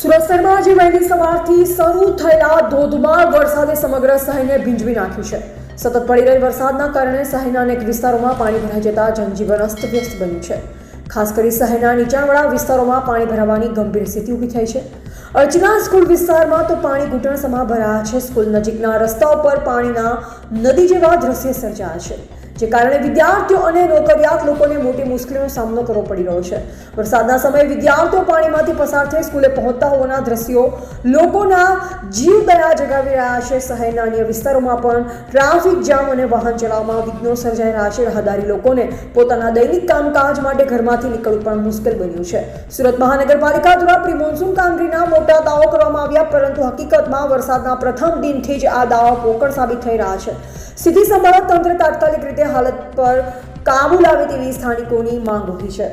સુરત શહેરમાં આજે વહેલી સવારથી શરૂ થયેલા ધોધમાર વરસાદે સમગ્ર શહેરને ભીંજવી નાખ્યું છે। સતત પડી રહેલ વરસાદના કારણે શહેરના અનેક વિસ્તારોમાં પાણી ભરાઈ જતા જનજીવન અસ્તવ્યસ્ત બન્યું છે। ખાસ કરી શહેરના નીચાણવાળા વિસ્તારોમાં પાણી ભરાવાની ગંભીર સ્થિતિ ઊભી થઈ છે। અર્ચના સ્કૂલ વિસ્તારમાં તો પાણી ઘૂંટણસમા ભરાયા છે। સ્કૂલ નજીકના રસ્તાઓ પર પાણીના નદી જેવા દ્રશ્ય સર્જાયા છે, જે કારણે વિદ્યાર્થીઓ અને નોકરિયાત લોકોને મોટી મુશ્કેલીનો સામનો કરવો પડી રહ્યો છે। વરસાદના સમયે વિદ્યાર્થીઓ પાણીમાંથી પસાર થઈ સ્કૂલે પહોંચતા હોવાના દ્રશ્યો લોકોના જીવ દયા જગાવી રહ્યા છે। શહેરના અન્ય વિસ્તારોમાં પણ ટ્રાફિક જામ અને વાહન ચલાવવામાં વિઘ્નો સર્જાઈ રહ્યા છે। રાહદારી લોકોને પોતાના દૈનિક કામકાજ માટે ઘરમાંથી નીકળવું પણ મુશ્કેલ બન્યું છે। સુરત મહાનગરપાલિકા દ્વારા પ્રી મોન્સૂન કામગીરીના મોટા દાવો કરવામાં આવ્યા, પરંતુ હકીકતમાં વરસાદના પ્રથમ દિનથી જ આ દાવા પોકળ સાબિત થઈ રહ્યા છે। સ્થિતિ સંભાળવા તંત્ર તાત્કાલિક રીતે હાલત પર કાબુ લાવે તેવી સ્થાનિકોની માંગ ઉઠી છે।